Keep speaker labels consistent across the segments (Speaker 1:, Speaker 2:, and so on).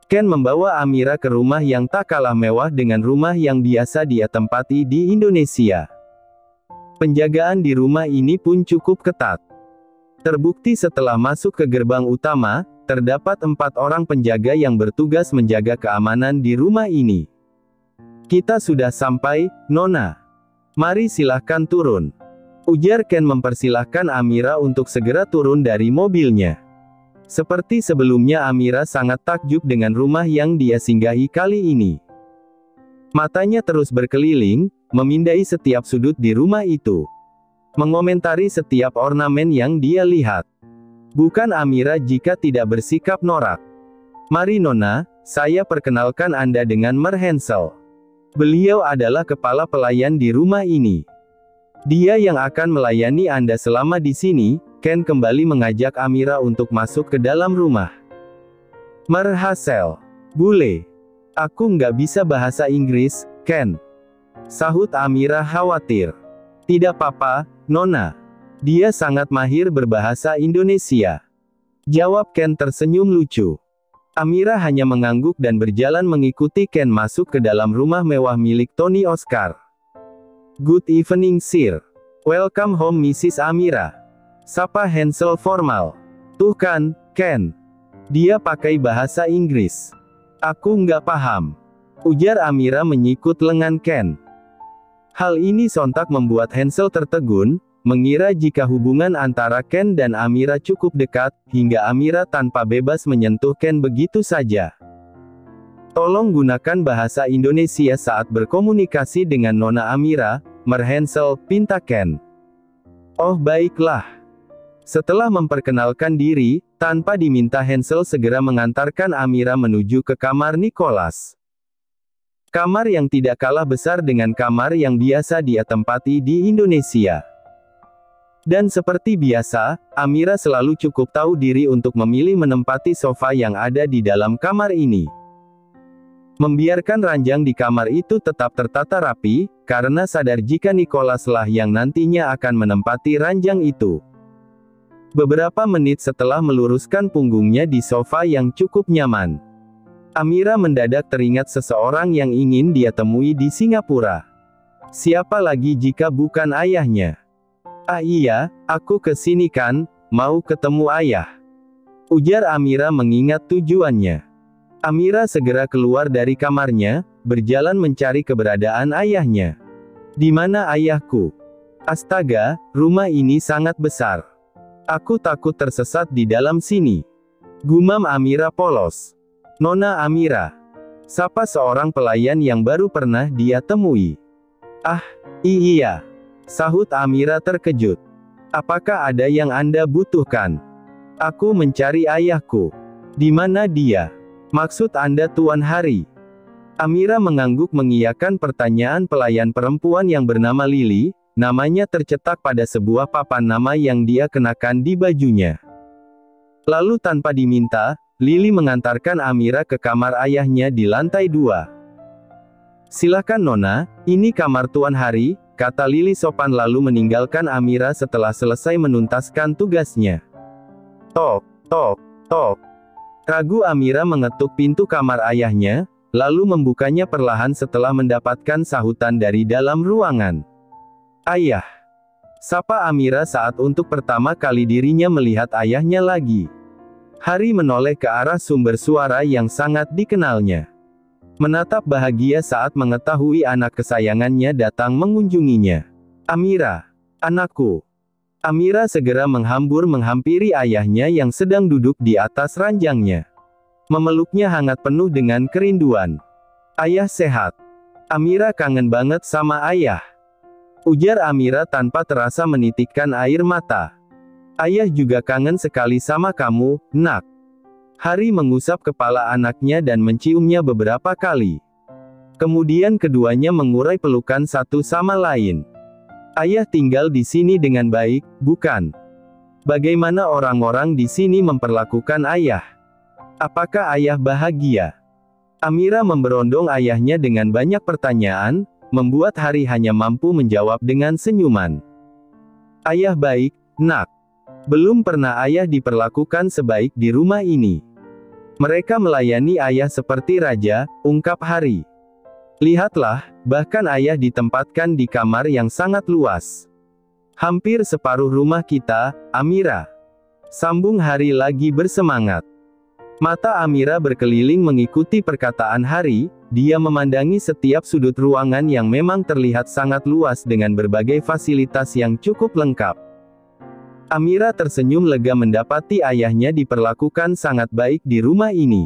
Speaker 1: Ken membawa Amira ke rumah yang tak kalah mewah dengan rumah yang biasa dia tempati di Indonesia. Penjagaan di rumah ini pun cukup ketat. Terbukti setelah masuk ke gerbang utama, terdapat 4 orang penjaga yang bertugas menjaga keamanan di rumah ini. "Kita sudah sampai, Nona. Mari silahkan turun," ujar Ken mempersilahkan Amira untuk segera turun dari mobilnya. Seperti sebelumnya, Amira sangat takjub dengan rumah yang dia singgahi kali ini. Matanya terus berkeliling, memindai setiap sudut di rumah itu. Mengomentari setiap ornamen yang dia lihat. Bukan Amira jika tidak bersikap norak. "Mari Nona, saya perkenalkan Anda dengan Mer Hansel. Beliau adalah kepala pelayan di rumah ini. Dia yang akan melayani Anda selama di sini." Ken kembali mengajak Amira untuk masuk ke dalam rumah. "Mer Hansel, bule. Aku nggak bisa bahasa Inggris, Ken," sahut Amira khawatir. "Tidak apa-apa, Nona. Dia sangat mahir berbahasa Indonesia," jawab Ken tersenyum lucu. Amira hanya mengangguk dan berjalan mengikuti Ken masuk ke dalam rumah mewah milik Tony Oscar. "Good evening sir. Welcome home Mrs. Amira," sapa Hansel formal. "Tuh kan, Ken. Dia pakai bahasa Inggris. Aku nggak paham," ujar Amira menyikut lengan Ken. Hal ini sontak membuat Hansel tertegun, mengira jika hubungan antara Ken dan Amira cukup dekat, hingga Amira tanpa bebas menyentuh Ken begitu saja. "Tolong gunakan bahasa Indonesia saat berkomunikasi dengan Nona Amira, Mer Hansel," pinta Ken. "Oh baiklah." Setelah memperkenalkan diri, tanpa diminta Hansel segera mengantarkan Amira menuju ke kamar Nicholas. Kamar yang tidak kalah besar dengan kamar yang biasa dia tempati di Indonesia. Dan seperti biasa, Amira selalu cukup tahu diri untuk memilih menempati sofa yang ada di dalam kamar ini. Membiarkan ranjang di kamar itu tetap tertata rapi, karena sadar jika Nicholas lah yang nantinya akan menempati ranjang itu. Beberapa menit setelah meluruskan punggungnya di sofa yang cukup nyaman, Amira mendadak teringat seseorang yang ingin dia temui di Singapura. Siapa lagi jika bukan ayahnya? "Ah iya, aku ke sini kan, mau ketemu ayah," ujar Amira mengingat tujuannya. Amira segera keluar dari kamarnya, berjalan mencari keberadaan ayahnya. "Di mana ayahku? Astaga, rumah ini sangat besar. Aku takut tersesat di dalam sini," gumam Amira polos. "Nona Amira," sapa seorang pelayan yang baru pernah dia temui. "Ah, iya," sahut Amira terkejut. "Apakah ada yang Anda butuhkan?" "Aku mencari ayahku." "Di mana dia? Maksud Anda Tuan Hari?" Amira mengangguk mengiyakan pertanyaan pelayan perempuan yang bernama Lily, namanya tercetak pada sebuah papan nama yang dia kenakan di bajunya. Lalu tanpa diminta, Lily mengantarkan Amira ke kamar ayahnya di lantai 2. "Silakan Nona, ini kamar Tuan Hari," kata Lily sopan lalu meninggalkan Amira setelah selesai menuntaskan tugasnya. Tok, tok, tok. Ragu Amira mengetuk pintu kamar ayahnya, lalu membukanya perlahan setelah mendapatkan sahutan dari dalam ruangan. "Ayah," sapa Amira saat untuk pertama kali dirinya melihat ayahnya lagi. Hari menoleh ke arah sumber suara yang sangat dikenalnya. Menatap bahagia saat mengetahui anak kesayangannya datang mengunjunginya. "Amira, anakku." Amira segera menghampiri ayahnya yang sedang duduk di atas ranjangnya. Memeluknya hangat penuh dengan kerinduan. "Ayah sehat. Amira kangen banget sama ayah," ujar Amira tanpa terasa menitikkan air mata. "Ayah juga kangen sekali sama kamu, Nak." Hari mengusap kepala anaknya dan menciumnya beberapa kali. Kemudian keduanya mengurai pelukan satu sama lain. "Ayah tinggal di sini dengan baik, bukan? Bagaimana orang-orang di sini memperlakukan ayah? Apakah ayah bahagia?" Amira memberondong ayahnya dengan banyak pertanyaan, membuat Hari hanya mampu menjawab dengan senyuman. "Ayah baik, Nak. Belum pernah ayah diperlakukan sebaik di rumah ini." Mereka melayani ayah seperti raja, ungkap Hari. Lihatlah, bahkan ayah ditempatkan di kamar yang sangat luas. Hampir separuh rumah kita, Amira. Sambung Hari lagi bersemangat. Mata Amira berkeliling mengikuti perkataan Hari, dia memandangi setiap sudut ruangan yang memang terlihat sangat luas dengan berbagai fasilitas yang cukup lengkap. Amira tersenyum lega mendapati ayahnya diperlakukan sangat baik di rumah ini.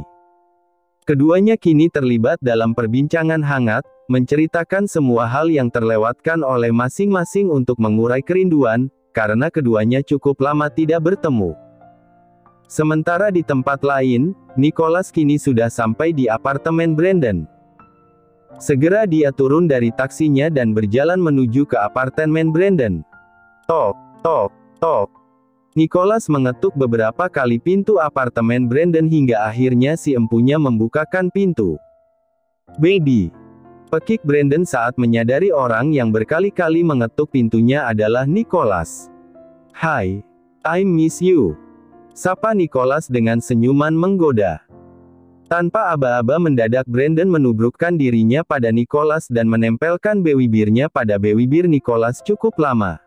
Speaker 1: Keduanya kini terlibat dalam perbincangan hangat, menceritakan semua hal yang terlewatkan oleh masing-masing untuk mengurai kerinduan, karena keduanya cukup lama tidak bertemu. Sementara di tempat lain, Nicholas kini sudah sampai di apartemen Brandon. Segera dia turun dari taksinya dan berjalan menuju ke apartemen Brandon. Tok, tok. Tok. Nicholas mengetuk beberapa kali pintu apartemen Brandon hingga akhirnya si empunya membukakan pintu. "Baby," pekik Brandon saat menyadari orang yang berkali-kali mengetuk pintunya adalah Nicholas. "Hai, I miss you," sapa Nicholas dengan senyuman menggoda. Tanpa aba-aba mendadak Brandon menubrukkan dirinya pada Nicholas dan menempelkan bibirnya pada bibir Nicholas cukup lama.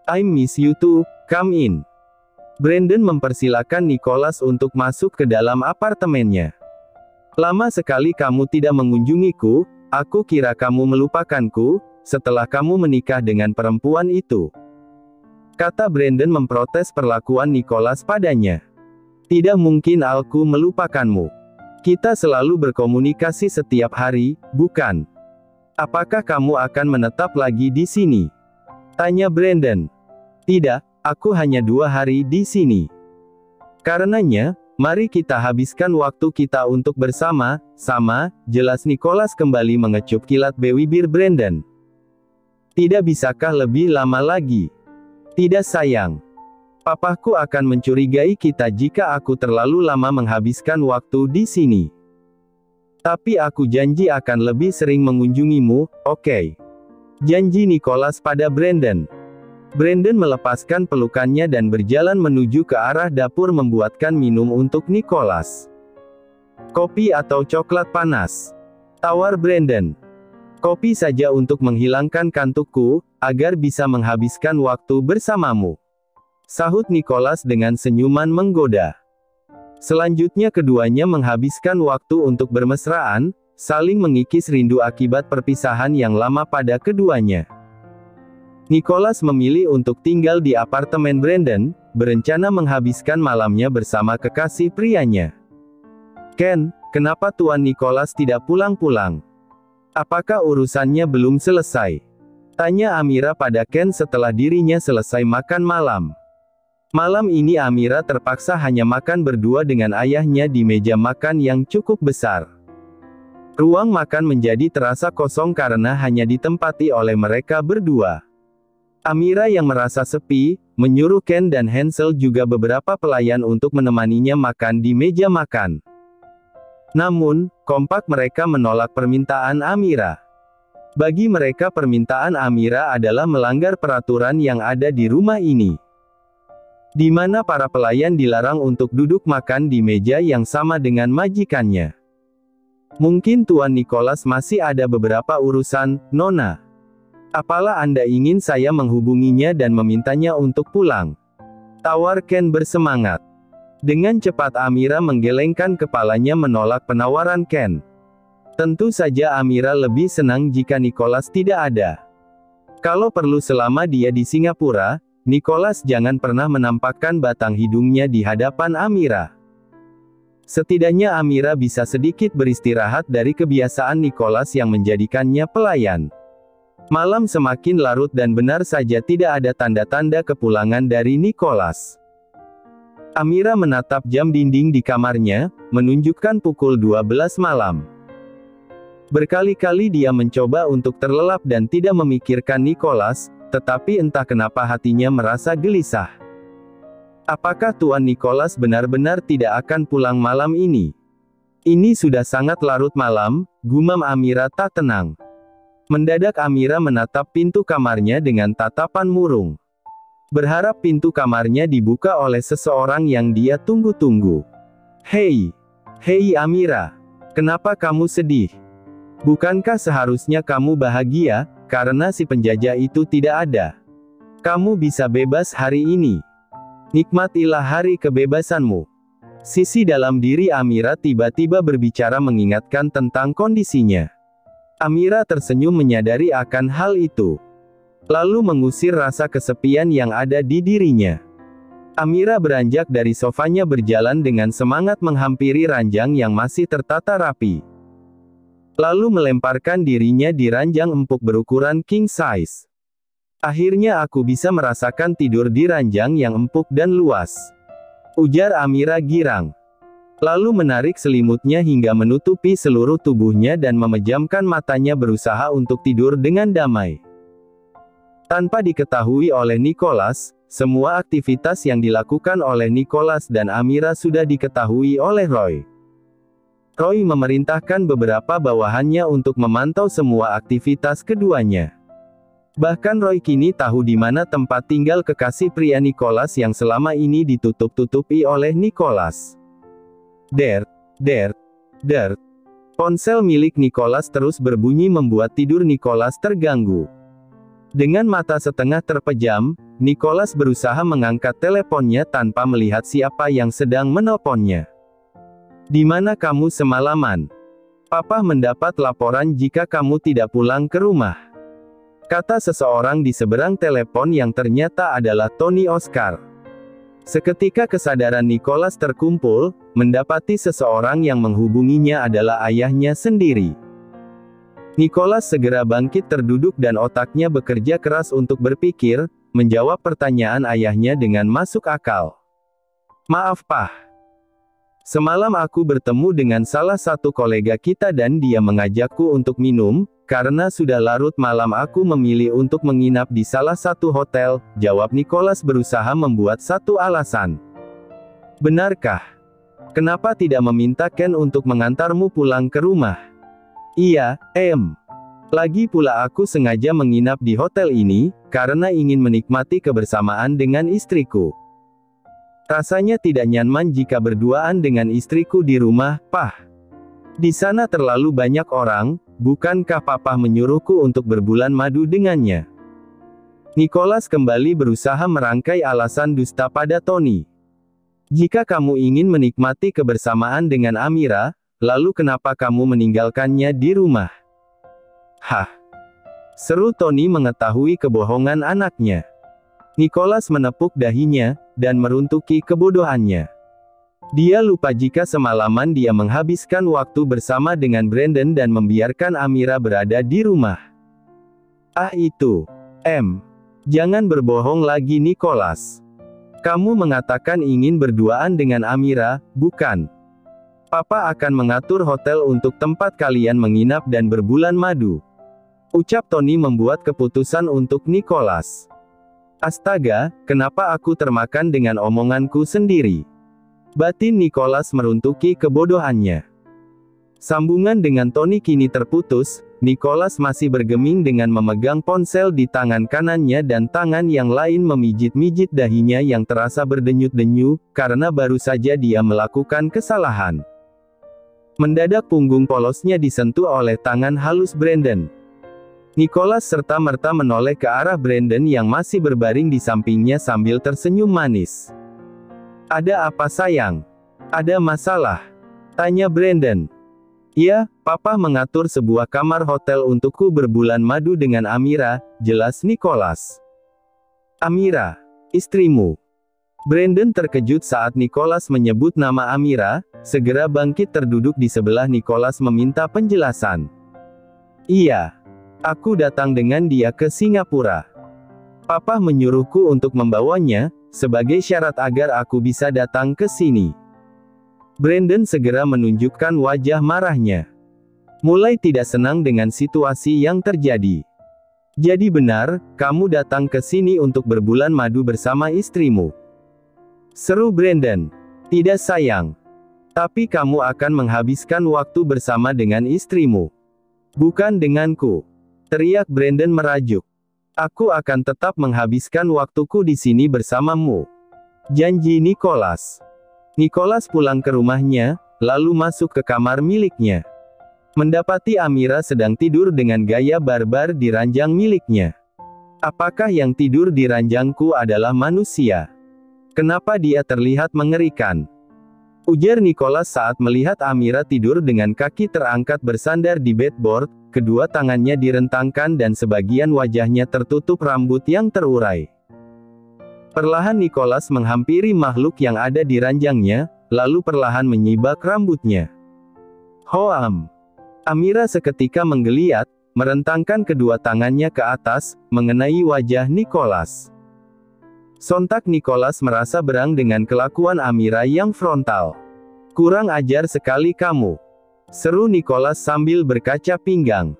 Speaker 1: "I miss you too, come in." Brandon mempersilakan Nicholas untuk masuk ke dalam apartemennya. "Lama sekali kamu tidak mengunjungiku, aku kira kamu melupakanku, setelah kamu menikah dengan perempuan itu," kata Brandon memprotes perlakuan Nicholas padanya. "Tidak mungkin aku melupakanmu. Kita selalu berkomunikasi setiap hari, bukan? Apakah kamu akan menetap lagi di sini?" tanya Brandon. "Tidak, aku hanya 2 hari di sini. Karenanya, mari kita habiskan waktu kita untuk bersama-sama," jelas Nicholas kembali mengecup kilat bibir Brandon. "Tidak bisakah lebih lama lagi?" "Tidak sayang. Papaku akan mencurigai kita jika aku terlalu lama menghabiskan waktu di sini. Tapi aku janji akan lebih sering mengunjungimu, oke?" janji Nicholas pada Brandon. Brandon melepaskan pelukannya dan berjalan menuju ke arah dapur membuatkan minum untuk Nicholas. "Kopi atau coklat panas?" tawar Brandon. "Kopi saja untuk menghilangkan kantukku, agar bisa menghabiskan waktu bersamamu," sahut Nicholas dengan senyuman menggoda. Selanjutnya keduanya menghabiskan waktu untuk bermesraan, saling mengikis rindu akibat perpisahan yang lama pada keduanya. Nicholas memilih untuk tinggal di apartemen Brandon, berencana menghabiskan malamnya bersama kekasih prianya. "Ken, kenapa Tuan Nicholas tidak pulang-pulang? Apakah urusannya belum selesai?" tanya Amira pada Ken setelah dirinya selesai makan malam. Malam ini Amira terpaksa hanya makan berdua dengan ayahnya di meja makan yang cukup besar. Ruang makan menjadi terasa kosong karena hanya ditempati oleh mereka berdua. Amira yang merasa sepi, menyuruh Ken dan Hansel juga beberapa pelayan untuk menemaninya makan di meja makan. Namun, kompak mereka menolak permintaan Amira. Bagi mereka permintaan Amira adalah melanggar peraturan yang ada di rumah ini, di mana para pelayan dilarang untuk duduk makan di meja yang sama dengan majikannya. "Mungkin Tuan Nicholas masih ada beberapa urusan, Nona. Apalah Anda ingin saya menghubunginya dan memintanya untuk pulang?" tawar Ken bersemangat. Dengan cepat Amira menggelengkan kepalanya menolak penawaran Ken. Tentu saja Amira lebih senang jika Nicholas tidak ada. Kalau perlu selama dia di Singapura, Nicholas jangan pernah menampakkan batang hidungnya di hadapan Amira. Setidaknya Amira bisa sedikit beristirahat dari kebiasaan Nicholas yang menjadikannya pelayan. Malam semakin larut dan benar saja tidak ada tanda-tanda kepulangan dari Nicholas. Amira menatap jam dinding di kamarnya, menunjukkan pukul 12 malam. Berkali-kali dia mencoba untuk terlelap dan tidak memikirkan Nicholas, tetapi entah kenapa hatinya merasa gelisah. Apakah Tuan Nicholas benar-benar tidak akan pulang malam ini? Ini sudah sangat larut malam, gumam Amira tak tenang. Mendadak Amira menatap pintu kamarnya dengan tatapan murung. Berharap pintu kamarnya dibuka oleh seseorang yang dia tunggu-tunggu. "Hei, Hei Amira, kenapa kamu sedih? Bukankah seharusnya kamu bahagia, karena si penjajah itu tidak ada? Kamu bisa bebas hari ini. Nikmatilah hari kebebasanmu. Sisi dalam diri Amira tiba-tiba berbicara mengingatkan tentang kondisinya. Amira tersenyum menyadari akan hal itu. Lalu mengusir rasa kesepian yang ada di dirinya. Amira beranjak dari sofanya berjalan dengan semangat menghampiri ranjang yang masih tertata rapi. Lalu melemparkan dirinya di ranjang empuk berukuran king size. Akhirnya aku bisa merasakan tidur di ranjang yang empuk dan luas. Ujar Amira girang. Lalu menarik selimutnya hingga menutupi seluruh tubuhnya dan memejamkan matanya berusaha untuk tidur dengan damai. Tanpa diketahui oleh Nicholas, semua aktivitas yang dilakukan oleh Nicholas dan Amira sudah diketahui oleh Roy. Roy memerintahkan beberapa bawahannya untuk memantau semua aktivitas keduanya. Bahkan Roy kini tahu di mana tempat tinggal kekasih pria Nicholas yang selama ini ditutup-tutupi oleh Nicholas. Dert. Ponsel milik Nicholas terus berbunyi membuat tidur Nicholas terganggu. Dengan mata setengah terpejam, Nicholas berusaha mengangkat teleponnya tanpa melihat siapa yang sedang menelponnya. Di mana kamu semalaman? Papa mendapat laporan jika kamu tidak pulang ke rumah. Kata seseorang di seberang telepon yang ternyata adalah Tony Oscar. Seketika kesadaran Nicholas terkumpul, mendapati seseorang yang menghubunginya adalah ayahnya sendiri. Nicholas segera bangkit terduduk dan otaknya bekerja keras untuk berpikir, menjawab pertanyaan ayahnya dengan masuk akal. Maaf Pak. Semalam aku bertemu dengan salah satu kolega kita dan dia mengajakku untuk minum, karena sudah larut malam aku memilih untuk menginap di salah satu hotel, jawab Nicholas berusaha membuat satu alasan. Benarkah? Kenapa tidak meminta Ken untuk mengantarmu pulang ke rumah? Iya, Lagi pula aku sengaja menginap di hotel ini, karena ingin menikmati kebersamaan dengan istriku. Rasanya tidak nyaman jika berduaan dengan istriku di rumah, Pah. Di sana terlalu banyak orang, bukankah Papa menyuruhku untuk berbulan madu dengannya? Nicholas kembali berusaha merangkai alasan dusta pada Tony. Jika kamu ingin menikmati kebersamaan dengan Amira, lalu kenapa kamu meninggalkannya di rumah? Hah? Seru Tony mengetahui kebohongan anaknya. Nicholas menepuk dahinya, dan meruntuki kebodohannya. Dia lupa jika semalaman dia menghabiskan waktu bersama dengan Brandon dan membiarkan Amira berada di rumah. Ah itu. Jangan berbohong lagi Nicholas. Kamu mengatakan ingin berduaan dengan Amira, bukan? Papa akan mengatur hotel untuk tempat kalian menginap dan berbulan madu. Ucap Tony membuat keputusan untuk Nicholas. Astaga, kenapa aku termakan dengan omonganku sendiri? Batin Nicholas meruntuki kebodohannya. Sambungan dengan Tony kini terputus, Nicholas masih bergeming dengan memegang ponsel di tangan kanannya dan tangan yang lain memijit-mijit dahinya yang terasa berdenyut-denyu, karena baru saja dia melakukan kesalahan. Mendadak punggung polosnya disentuh oleh tangan halus Brandon. Nicholas serta-merta menoleh ke arah Brandon yang masih berbaring di sampingnya sambil tersenyum manis. Ada apa sayang? Ada masalah? Tanya Brandon. Ya, Papa mengatur sebuah kamar hotel untukku berbulan madu dengan Amira, jelas Nicholas. Amira? Istrimu? Brandon terkejut saat Nicholas menyebut nama Amira, segera bangkit terduduk di sebelah Nicholas meminta penjelasan. Iya. Aku datang dengan dia ke Singapura. Papa menyuruhku untuk membawanya, sebagai syarat agar aku bisa datang ke sini. Brandon segera menunjukkan wajah marahnya. Mulai tidak senang dengan situasi yang terjadi. Jadi benar, kamu datang ke sini untuk berbulan madu bersama istrimu. Seru Brandon. Tidak sayang. Tapi kamu akan menghabiskan waktu bersama dengan istrimu. Bukan denganku. Teriak Brandon merajuk. Aku akan tetap menghabiskan waktuku di sini bersamamu. Janji Nicholas. Nicholas pulang ke rumahnya, lalu masuk ke kamar miliknya. Mendapati Amira sedang tidur dengan gaya barbar di ranjang miliknya. Apakah yang tidur di ranjangku adalah manusia? Kenapa dia terlihat mengerikan? Ujar Nicholas saat melihat Amira tidur dengan kaki terangkat bersandar di bedboard, kedua tangannya direntangkan dan sebagian wajahnya tertutup rambut yang terurai. Perlahan Nicholas menghampiri makhluk yang ada di ranjangnya, lalu perlahan menyibak rambutnya. Hoam! Amira seketika menggeliat, merentangkan kedua tangannya ke atas, mengenai wajah Nicholas. Sontak Nicholas merasa berang dengan kelakuan Amira yang frontal. Kurang ajar sekali kamu, seru Nicholas sambil berkaca pinggang.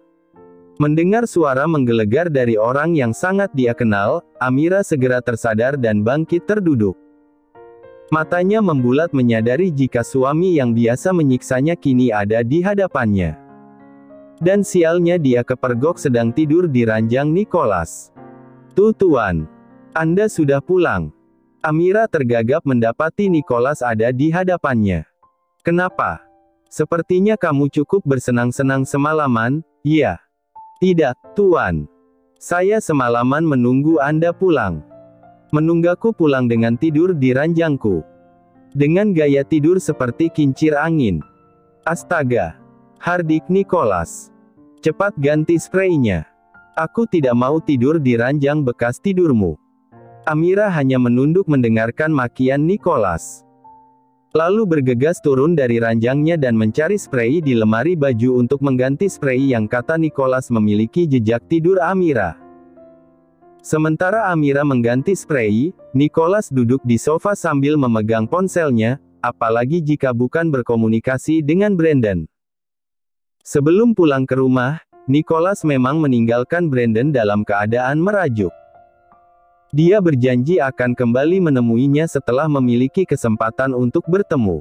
Speaker 1: Mendengar suara menggelegar dari orang yang sangat dia kenal, Amira segera tersadar dan bangkit terduduk. Matanya membulat menyadari jika suami yang biasa menyiksanya kini ada di hadapannya. Dan sialnya dia kepergok sedang tidur di ranjang Nicholas. Tuan, Anda sudah pulang. Amira tergagap mendapati Nicholas ada di hadapannya. Kenapa? Sepertinya kamu cukup bersenang-senang semalaman, ya? Tidak, Tuan. Saya semalaman menunggu Anda pulang. Menunggaku pulang dengan tidur di ranjangku. Dengan gaya tidur seperti kincir angin. Astaga! Hardik Nicholas. Cepat ganti spraynya. Aku tidak mau tidur di ranjang bekas tidurmu. Amira hanya menunduk mendengarkan makian Nicholas. Lalu bergegas turun dari ranjangnya dan mencari spray di lemari baju untuk mengganti spray yang kata Nicholas memiliki jejak tidur Amira. Sementara Amira mengganti spray, Nicholas duduk di sofa sambil memegang ponselnya, apalagi jika bukan berkomunikasi dengan Brandon. Sebelum pulang ke rumah, Nicholas memang meninggalkan Brandon dalam keadaan merajuk. Dia berjanji akan kembali menemuinya setelah memiliki kesempatan untuk bertemu.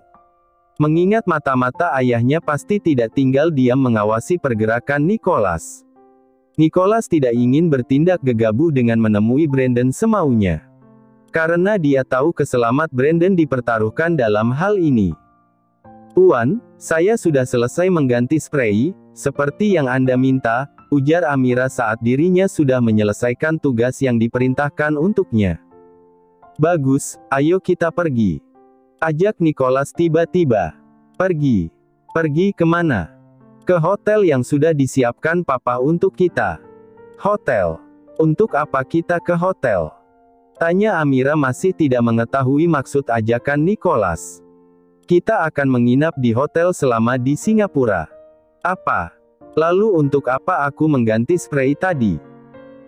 Speaker 1: Mengingat mata-mata ayahnya pasti tidak tinggal diam mengawasi pergerakan Nicholas. Nicholas tidak ingin bertindak gegabah dengan menemui Brandon semaunya. Karena dia tahu keselamat Brandon dipertaruhkan dalam hal ini. Tuan, saya sudah selesai mengganti spray, seperti yang Anda minta, ujar Amira saat dirinya sudah menyelesaikan tugas yang diperintahkan untuknya. Bagus, ayo kita pergi. Ajak Nicholas tiba-tiba. Pergi. Pergi kemana? Ke hotel yang sudah disiapkan Papa untuk kita. Hotel? Untuk apa kita ke hotel? Tanya Amira masih tidak mengetahui maksud ajakan Nicholas. Kita akan menginap di hotel selama di Singapura. Apa? Lalu untuk apa aku mengganti spray tadi?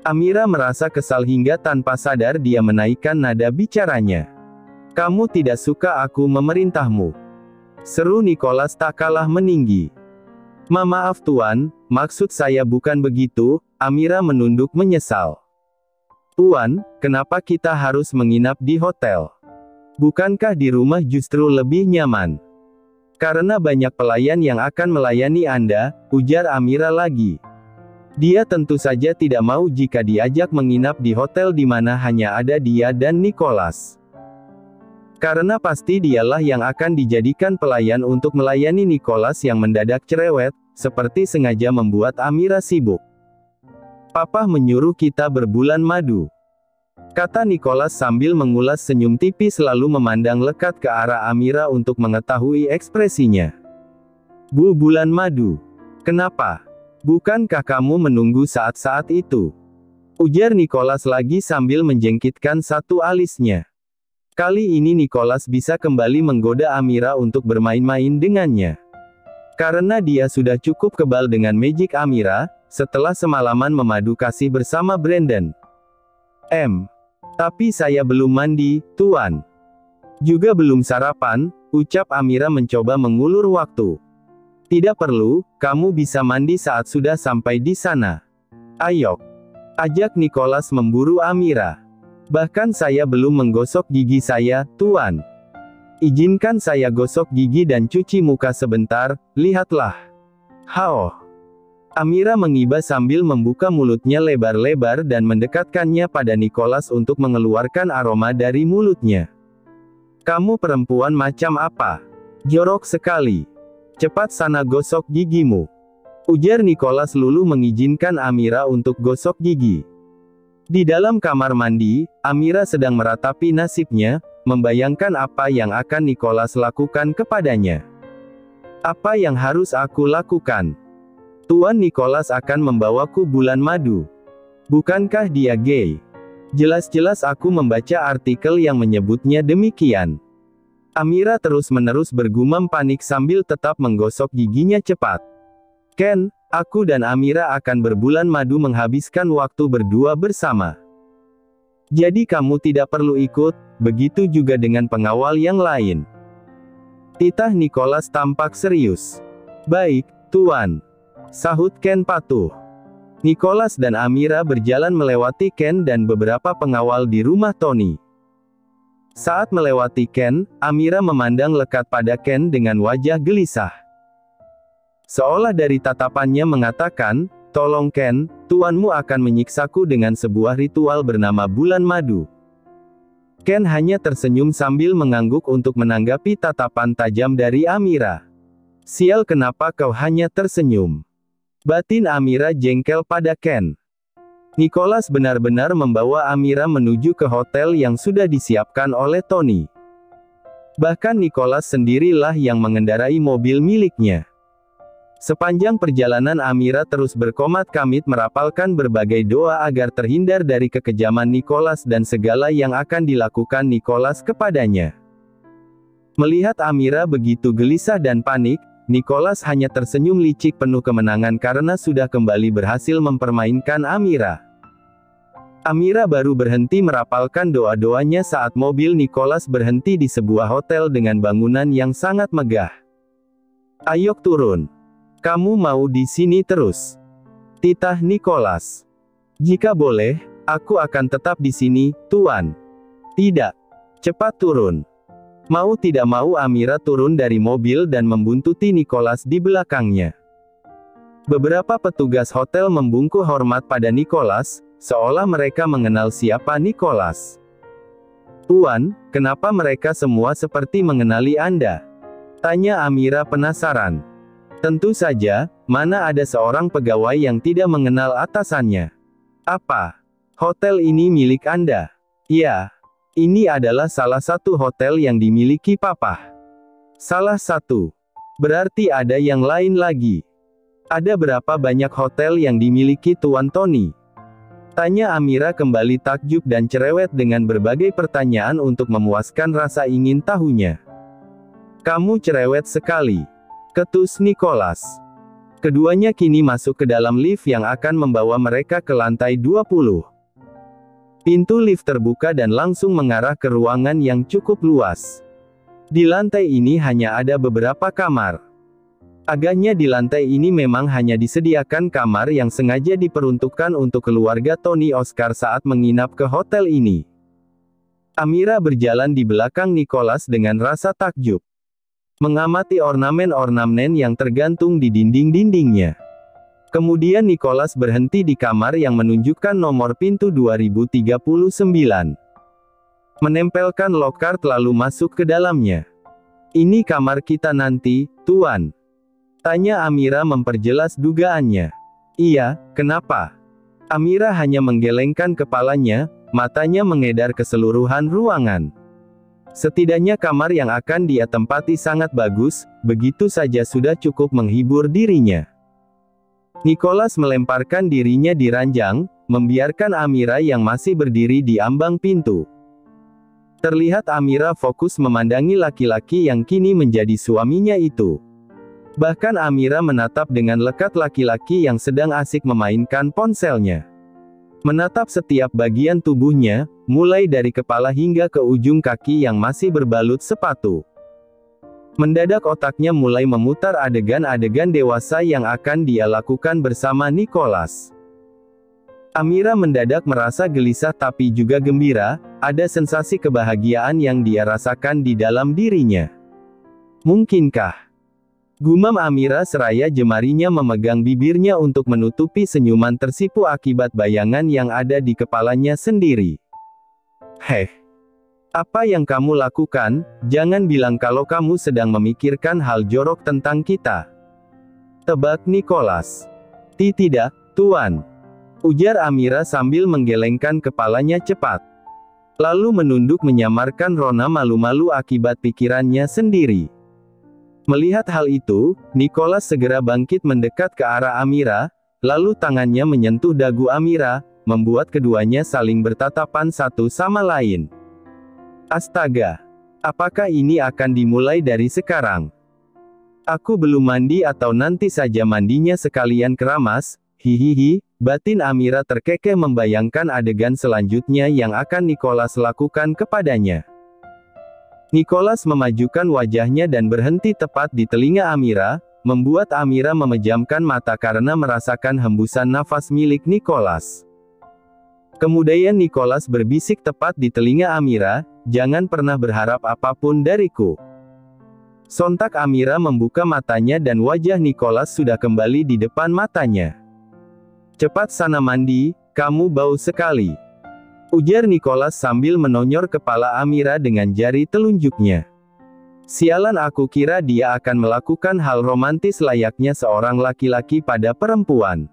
Speaker 1: Amira merasa kesal hingga tanpa sadar dia menaikkan nada bicaranya. Kamu tidak suka aku memerintahmu. Seru Nicholas tak kalah meninggi. Maaf Tuan, maksud saya bukan begitu, Amira menunduk menyesal. Tuan, kenapa kita harus menginap di hotel? Bukankah di rumah justru lebih nyaman? Karena banyak pelayan yang akan melayani Anda, ujar Amira lagi. Dia tentu saja tidak mau jika diajak menginap di hotel di mana hanya ada dia dan Nicholas. Karena pasti dialah yang akan dijadikan pelayan untuk melayani Nicholas yang mendadak cerewet, seperti sengaja membuat Amira sibuk. Papa menyuruh kita berbulan madu. Kata Nicholas sambil mengulas senyum tipis lalu memandang lekat ke arah Amira untuk mengetahui ekspresinya. Bulan madu. Kenapa? Bukankah kamu menunggu saat-saat itu? Ujar Nicholas lagi sambil menjengkitkan satu alisnya. Kali ini Nicholas bisa kembali menggoda Amira untuk bermain-main dengannya. Karena dia sudah cukup kebal dengan magic Amira, setelah semalaman memadu kasih bersama Brandon. Tapi saya belum mandi, Tuan. Juga belum sarapan, ucap Amira mencoba mengulur waktu. Tidak perlu, kamu bisa mandi saat sudah sampai di sana. Ayo. Ajak Nicholas memburu Amira. Bahkan saya belum menggosok gigi saya, Tuan. Izinkan saya gosok gigi dan cuci muka sebentar, lihatlah. Hao. Amira mengiba sambil membuka mulutnya lebar-lebar dan mendekatkannya pada Nicholas untuk mengeluarkan aroma dari mulutnya. Kamu perempuan macam apa? Jorok sekali. Cepat sana gosok gigimu. Ujar Nicholas lulu mengizinkan Amira untuk gosok gigi. Di dalam kamar mandi, Amira sedang meratapi nasibnya, membayangkan apa yang akan Nicholas lakukan kepadanya. Apa yang harus aku lakukan? Tuan Nicholas akan membawaku bulan madu. Bukankah dia gay? Jelas-jelas aku membaca artikel yang menyebutnya demikian. Amira terus-menerus bergumam panik sambil tetap menggosok giginya cepat. Ken, aku dan Amira akan berbulan madu menghabiskan waktu berdua bersama. Jadi kamu tidak perlu ikut, begitu juga dengan pengawal yang lain. Titah Nicholas tampak serius. Baik, Tuan. Sahut Ken patuh. Nicholas dan Amira berjalan melewati Ken dan beberapa pengawal di rumah Tony. Saat melewati Ken, Amira memandang lekat pada Ken dengan wajah gelisah. Seolah dari tatapannya mengatakan, tolong Ken, tuanmu akan menyiksaku dengan sebuah ritual bernama bulan madu. Ken hanya tersenyum sambil mengangguk untuk menanggapi tatapan tajam dari Amira. Sial, kenapa kau hanya tersenyum? Batin Amira jengkel pada Ken. Nicholas benar-benar membawa Amira menuju ke hotel yang sudah disiapkan oleh Tony. Bahkan Nicholas sendirilah yang mengendarai mobil miliknya. Sepanjang perjalanan Amira terus berkomat-kamit merapalkan berbagai doa agar terhindar dari kekejaman Nicholas dan segala yang akan dilakukan Nicholas kepadanya. Melihat Amira begitu gelisah dan panik, Nicholas hanya tersenyum licik penuh kemenangan karena sudah kembali berhasil mempermainkan Amira. Amira baru berhenti merapalkan doa-doanya saat mobil Nicholas berhenti di sebuah hotel dengan bangunan yang sangat megah. Ayo turun. Kamu mau di sini terus? Titah Nicholas. Jika boleh, aku akan tetap di sini, Tuan. Tidak. Cepat turun. Mau tidak mau Amira turun dari mobil dan membuntuti Nicholas di belakangnya. Beberapa petugas hotel membungkuk hormat pada Nicholas, seolah mereka mengenal siapa Nicholas. Tuan, kenapa mereka semua seperti mengenali Anda? Tanya Amira penasaran. Tentu saja, mana ada seorang pegawai yang tidak mengenal atasannya. Apa? Hotel ini milik Anda? Ya. Ini adalah salah satu hotel yang dimiliki Papa. Salah satu. Berarti ada yang lain lagi. Ada berapa banyak hotel yang dimiliki Tuan Tony? Tanya Amira kembali takjub dan cerewet dengan berbagai pertanyaan untuk memuaskan rasa ingin tahunya. Kamu cerewet sekali. Ketus Nicholas. Keduanya kini masuk ke dalam lift yang akan membawa mereka ke lantai 20. Pintu lift terbuka dan langsung mengarah ke ruangan yang cukup luas. Di lantai ini hanya ada beberapa kamar. Agaknya di lantai ini memang hanya disediakan kamar yang sengaja diperuntukkan untuk keluarga Tony Oscar saat menginap ke hotel ini. Amira berjalan di belakang Nicholas dengan rasa takjub. Mengamati ornamen-ornamen yang tergantung di dinding-dindingnya. Kemudian Nicholas berhenti di kamar yang menunjukkan nomor pintu 2039. Menempelkan lockcard lalu masuk ke dalamnya. Ini kamar kita nanti, Tuan. Tanya Amira memperjelas dugaannya. Iya, kenapa? Amira hanya menggelengkan kepalanya, matanya mengedar keseluruhan ruangan. Setidaknya kamar yang akan dia tempati sangat bagus, begitu saja sudah cukup menghibur dirinya. Nicholas melemparkan dirinya di ranjang, membiarkan Amira yang masih berdiri di ambang pintu. Terlihat Amira fokus memandangi laki-laki yang kini menjadi suaminya itu. Bahkan Amira menatap dengan lekat laki-laki yang sedang asik memainkan ponselnya. Menatap setiap bagian tubuhnya, mulai dari kepala hingga ke ujung kaki yang masih berbalut sepatu. Mendadak otaknya mulai memutar adegan-adegan dewasa yang akan dia lakukan bersama Nicholas. Amira mendadak merasa gelisah tapi juga gembira, ada sensasi kebahagiaan yang dia rasakan di dalam dirinya. Mungkinkah? Gumam Amira seraya jemarinya memegang bibirnya untuk menutupi senyuman tersipu akibat bayangan yang ada di kepalanya sendiri. Heh. Apa yang kamu lakukan? Jangan bilang kalau kamu sedang memikirkan hal jorok tentang kita. Tebak Nicholas. Tidak, Tuan. Ujar Amira sambil menggelengkan kepalanya cepat. Lalu menunduk menyamarkan rona malu-malu akibat pikirannya sendiri. Melihat hal itu, Nicholas segera bangkit mendekat ke arah Amira, lalu tangannya menyentuh dagu Amira, membuat keduanya saling bertatapan satu sama lain. Astaga! Apakah ini akan dimulai dari sekarang? Aku belum mandi atau nanti saja mandinya sekalian keramas, hihihi, batin Amira terkekeh membayangkan adegan selanjutnya yang akan Nicholas lakukan kepadanya. Nicholas memajukan wajahnya dan berhenti tepat di telinga Amira, membuat Amira memejamkan mata karena merasakan hembusan nafas milik Nicholas. Kemudian Nicholas berbisik tepat di telinga Amira, "Jangan pernah berharap apapun dariku." Sontak Amira membuka matanya dan wajah Nicholas sudah kembali di depan matanya. "Cepat sana mandi, kamu bau sekali," ujar Nicholas sambil menonyor kepala Amira dengan jari telunjuknya. Sialan, aku kira dia akan melakukan hal romantis layaknya seorang laki-laki pada perempuan.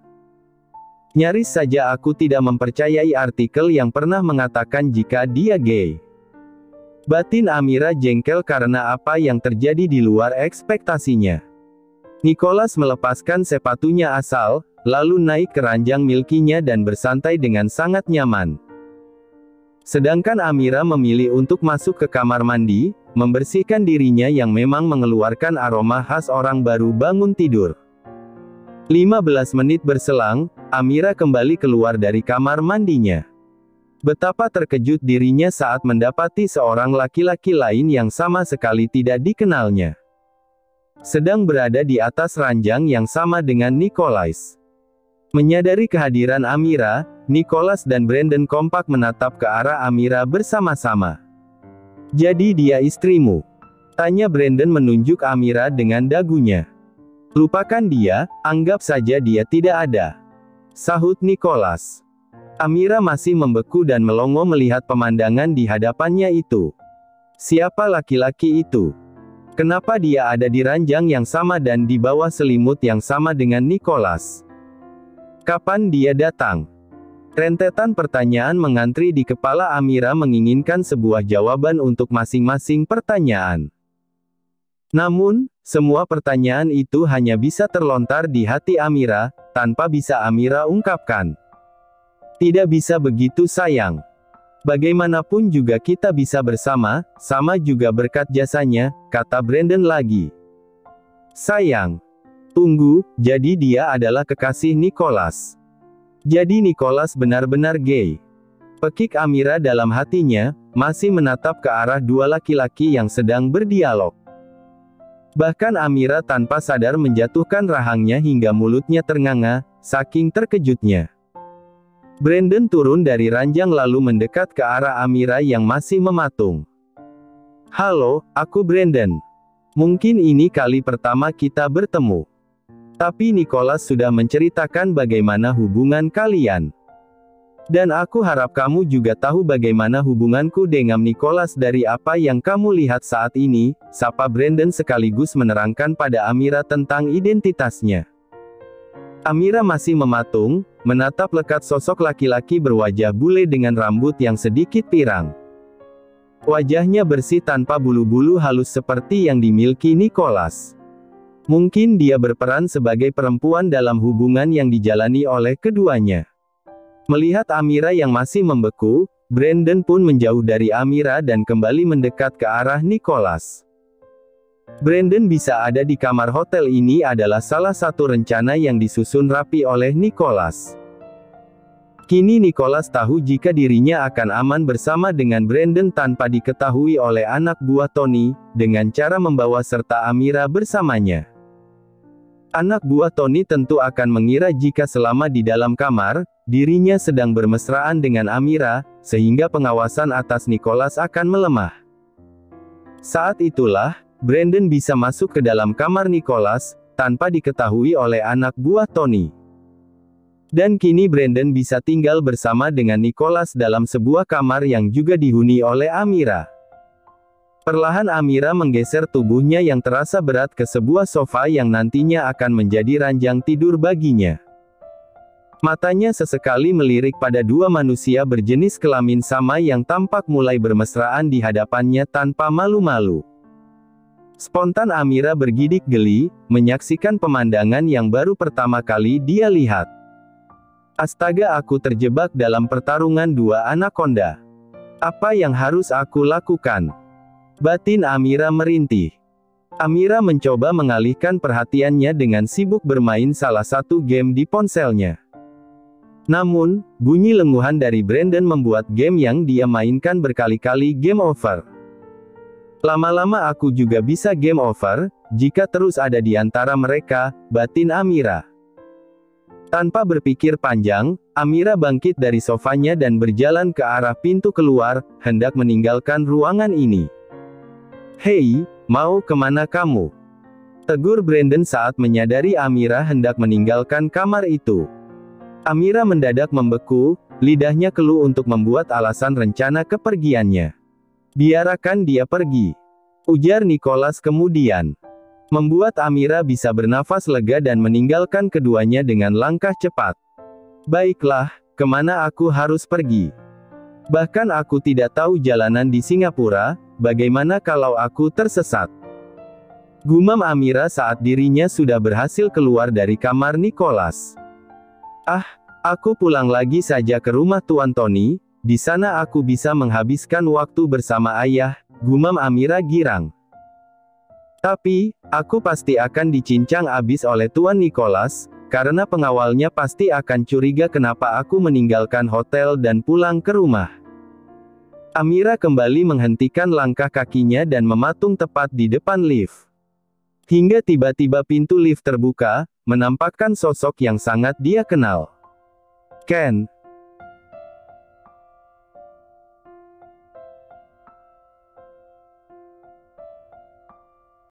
Speaker 1: Nyaris saja aku tidak mempercayai artikel yang pernah mengatakan jika dia gay. Batin Amira jengkel karena apa yang terjadi di luar ekspektasinya. Nicholas melepaskan sepatunya asal, lalu naik ke ranjang milkinya dan bersantai dengan sangat nyaman. Sedangkan Amira memilih untuk masuk ke kamar mandi, membersihkan dirinya yang memang mengeluarkan aroma khas orang baru bangun tidur. 15 menit berselang, Amira kembali keluar dari kamar mandinya. Betapa terkejut dirinya saat mendapati seorang laki-laki lain yang sama sekali tidak dikenalnya sedang berada di atas ranjang yang sama dengan Nicholas. Menyadari kehadiran Amira, Nicholas dan Brandon kompak menatap ke arah Amira bersama-sama. "Jadi dia istrimu?" tanya Brandon menunjuk Amira dengan dagunya. "Lupakan dia, anggap saja dia tidak ada," sahut Nicholas. Amira masih membeku dan melongo melihat pemandangan di hadapannya itu. Siapa laki-laki itu? Kenapa dia ada di ranjang yang sama dan di bawah selimut yang sama dengan Nicholas? Kapan dia datang? Rentetan pertanyaan mengantri di kepala Amira menginginkan sebuah jawaban untuk masing-masing pertanyaan. Namun, semua pertanyaan itu hanya bisa terlontar di hati Amira, tanpa bisa Amira ungkapkan. "Tidak bisa begitu sayang. Bagaimanapun juga kita bisa bersama, sama juga berkat jasanya," kata Brandon lagi. "Sayang. Tunggu, jadi dia adalah kekasih Nicholas. Jadi Nicholas benar-benar gay?" Pekik Amira dalam hatinya, masih menatap ke arah dua laki-laki yang sedang berdialog. Bahkan Amira tanpa sadar menjatuhkan rahangnya hingga mulutnya ternganga, saking terkejutnya. Brandon turun dari ranjang lalu mendekat ke arah Amira yang masih mematung. "Halo, aku Brandon. Mungkin ini kali pertama kita bertemu. Tapi Nicholas sudah menceritakan bagaimana hubungan kalian. Dan aku harap kamu juga tahu bagaimana hubunganku dengan Nicholas dari apa yang kamu lihat saat ini," sapa Brandon sekaligus menerangkan pada Amira tentang identitasnya. Amira masih mematung, menatap lekat sosok laki-laki berwajah bule dengan rambut yang sedikit pirang. Wajahnya bersih tanpa bulu-bulu halus seperti yang dimiliki Nicholas. Mungkin dia berperan sebagai perempuan dalam hubungan yang dijalani oleh keduanya. Melihat Amira yang masih membeku, Brandon pun menjauh dari Amira dan kembali mendekat ke arah Nicholas. Brandon bisa ada di kamar hotel ini adalah salah satu rencana yang disusun rapi oleh Nicholas. Kini Nicholas tahu jika dirinya akan aman bersama dengan Brandon tanpa diketahui oleh anak buah Tony, dengan cara membawa serta Amira bersamanya. Anak buah Tony tentu akan mengira jika selama di dalam kamar, dirinya sedang bermesraan dengan Amira, sehingga pengawasan atas Nicholas akan melemah. Saat itulah, Brandon bisa masuk ke dalam kamar Nicholas, tanpa diketahui oleh anak buah Tony. Dan kini Brandon bisa tinggal bersama dengan Nicholas dalam sebuah kamar yang juga dihuni oleh Amira. Perlahan Amira menggeser tubuhnya yang terasa berat ke sebuah sofa yang nantinya akan menjadi ranjang tidur baginya. Matanya sesekali melirik pada dua manusia berjenis kelamin sama yang tampak mulai bermesraan di hadapannya tanpa malu-malu. Spontan Amira bergidik geli, menyaksikan pemandangan yang baru pertama kali dia lihat. Astaga, aku terjebak dalam pertarungan dua anaconda. Apa yang harus aku lakukan? Batin Amira merintih. Amira mencoba mengalihkan perhatiannya dengan sibuk bermain salah satu game di ponselnya. Namun, bunyi lenguhan dari Brandon membuat game yang dia mainkan berkali-kali game over. Lama-lama aku juga bisa game over, jika terus ada di antara mereka, batin Amira. Tanpa berpikir panjang, Amira bangkit dari sofanya dan berjalan ke arah pintu keluar, hendak meninggalkan ruangan ini. Hei, mau kemana kamu? Tegur Brandon saat menyadari Amira hendak meninggalkan kamar itu. Amira mendadak membeku, lidahnya keluh untuk membuat alasan rencana kepergiannya. Biarkan dia pergi, ujar Nicholas kemudian. Membuat Amira bisa bernafas lega dan meninggalkan keduanya dengan langkah cepat. Baiklah, kemana aku harus pergi? Bahkan aku tidak tahu jalanan di Singapura, bagaimana kalau aku tersesat? Gumam Amira saat dirinya sudah berhasil keluar dari kamar Nicholas. Ah, aku pulang lagi saja ke rumah Tuan Tony, di sana aku bisa menghabiskan waktu bersama ayah, gumam Amira girang. Tapi, aku pasti akan dicincang abis oleh Tuan Nicholas, karena pengawalnya pasti akan curiga kenapa aku meninggalkan hotel dan pulang ke rumah. Amira kembali menghentikan langkah kakinya dan mematung tepat di depan lift. Hingga tiba-tiba pintu lift terbuka, menampakkan sosok yang sangat dia kenal. Ken.